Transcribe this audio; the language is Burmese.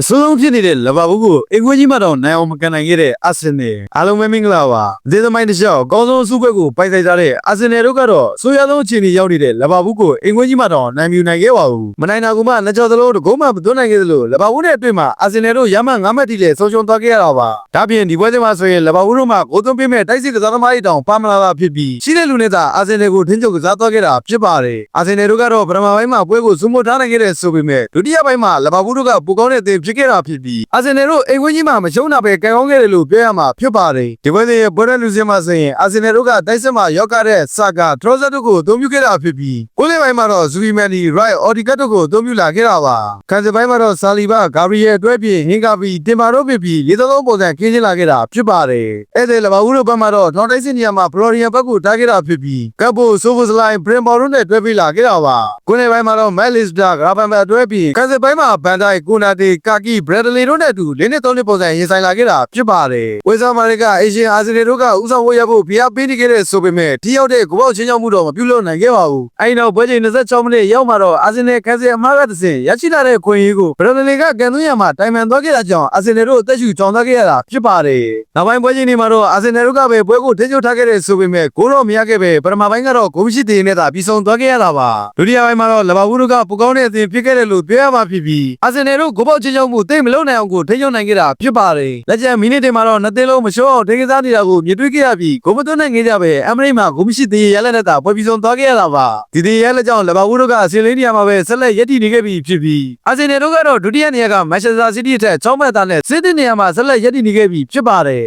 အစိုးဆုံးဖြစ်နေတဲ့လဘာဘူးကိုအင်ကွင်းကြီးမှတော့နိုင်အောင်မကန်နိုင်ခဲ့တဲ့အာဆင်နယ်အားလုံးပဲမင်္ဂလာပါဒီသမိုင်းတစ်လျှောက်အကောင်းဆုံးအစုပွဲကိုပိုက်ဆိုင်ကြတဲ့အာဆင်နယ်တို့ကတော့ဆိုးရွားဆုံးအခြေအနေရောက်နေတဲ့လဘာဘူးကိုအင်ကွင်းကြီးမှတော့နိုင်မြူနိုင်ခဲ့ပါဘူးမနိုင်တာကမှနှစ်ကြော်သလုံးတကုံးမှမသွန်းနိုင်ခဲ့သလိုလဘာဘူးနဲ့အတွေ့မှာအာဆင်နယ်တို့ရမှ9မှတ်တိလဲဆုံးရှုံးသွားခဲ့ရတာပါဒါပြင်ဒီပွဲစဉ်မှာဆိုရင်လဘာဘူးတို့မှကိုသွန်းပေးမဲ့တိုက်စစ်ကစားသမားတွေတောင်ပါမလာတာဖြစ်ပြီးရှိတဲ့လူနဲ့သာအာဆင်နယ်ကိုထင်းချုပ်ကစားသွားခဲ့တာဖြစ်ပါတယ်အာဆင်နယ်တို့ကတော့ပထမပိုင်းမှာပွဲကိုဇွတ်မထားနိုင်ခဲ့တဲ့ဆိုပေမဲ့ဒုတိယပိုင်းမှာလဘာဘူးတို့ကပိုကောင်းတဲ့အသင်းဖြစ်ခဲ့တာဖြစ်ပြီးအာဆင်နယ်တို့အိမ်ဝင်းကြီးမှာမရှုံးတာပဲကံကောင်းခဲ့တယ်လို့ပြောရမှာဖြစ်ပါတယ်ဒီပွဲစဉ်ရဲ့ပွဲတဲ့လူစင်းမှာဆိုရင်အာဆင်နယ်တို့ကတိုက်စစ်မှာရောက်ခဲ့တဲ့ဆာကာထရောဇတ်တို့ကိုအသုံးပြုခဲ့တာဖြစ်ပြီးကိုလေးပိုင်းမှာတော့ဇူဗီမန်နီရိုက်အော်ဒီကတ်တို့ကိုအသုံးပြုလာခဲ့တာပါခံစစ်ပိုင်းမှာတော့ဆာလီဘာဂါဘရီယယ်အတွဲပြင်ဟင်ကာဘီတင်ပါတို့ဖြစ်ပြီး၄၃ပုံစံခင်းချင်းလာခဲ့တာဖြစ်ပါတယ်အဲ့ဒီလဘာဘူးတို့ဘက်မှာတော့ထောင်တိုက်စစ်နေရာမှာဖလော်ရီယန်ဘက်ကိုထားခဲ့တာဖြစ်ပြီးကပ်ဖို့ဆိုဖိုစလိုင်းပရင်ဘော်တို့နဲ့တွဲပြီးလာခဲ့တာပါကိုလေးပိုင်းမှာတော့မက်လစ်ဒါဂရာဘန်ဘတ်အတွဲပြီးခံစစ်ပိုင်းမှာဘန်ဒိုင်ကိုနာတီကာကီဘရက်ဒလီတို့နဲ့အတူ၄နဲ့၃နှစ်ပုံစံရင်ဆိုင်လာခဲ့တာဖြစ်ပါတယ်ဝေဆာမာရီကအရှင်အာဆင်နယ်တို့ကဥဆောင်ဝေးရဖို့ဖိအားပေးနေခဲ့တဲ့ဆိုပေမဲ့ထိရောက်တဲ့ဂိုးပေါက်ချင်းချောင်းမှုတော့မပြုလုပ်နိုင်ခဲ့ပါဘူးအဲဒီနောက်ပွဲချိန်26မိနစ်ရောက်မှာတော့အာဆင်နယ်ခံစစ်အမှားကတစ်ဆင့်ရရှိလာတဲ့ခွင့်ရေးကိုဘရက်ဒလီကကန်သွင်းရမှာတိုင်ပန်သွားခဲ့တာကြောင့်အာဆင်နယ်တို့အသက်ရှူကြောင်သွားခဲ့ရတာဖြစ်ပါတယ်နောက်ပိုင်းပွဲချိန်တွေမှာတော့အာဆင်နယ်တို့ကပဲပွဲကိုထိန်းချုပ်ထားခဲ့တဲ့ဆိုပေမဲ့ဂိုးတော့မရခဲ့ပဲပထမပိုင်းကတော့ဂိုးမရှိသေးတဲ့သာပြီးဆုံးသွားခဲ့ရတာပါဒုတိယပိုင်းမှာတော့လဘာဘူးတို့ကပူကောင်းတဲ့အသင်းဖြစ်ခဲ့တယ်လို့ပြောရမှာဖြစ်ပြီးအာဆင်နယ်တို့ဂိုးပေါက်ချင်းချောင်းမှုသိမလုံနိုင်အောင်ကိုထိန်းချုပ်နိုင်ခဲ့တာဖြစ်ပါတယ်လက်ကျန်မိနစ်တွေမှာတော့နှစ်သင်းလုံးမရှုံးအောင်ထိန်းကစားနေတာကိုမြင်တွေ့ခဲ့ရပြီးဂိုးမသွင်းနိုင်ခဲ့ကြပဲအမရိမှာဂိုးမရှိသေးရလက်နဲ့သာပွဲပြီးဆုံးသွားခဲ့ရတာပါဒီဒီရဲလက်ကြောင့်လဘာဘူးတို့ကအစင်လေးနေရာမှာပဲဆက်လက်ရည်တည်နေခဲ့ပြီးဖြစ်ပြီးအာဆင်နယ်တို့ကတော့ဒုတိယနေရာကမန်ချက်စတာစီးတီးအထက်6မှတ်သားနဲ့စစ်တဲ့နေရာမှာဆက်လက်ရည်တည်နေခဲ့ပြီးဖြစ်ပါတယ်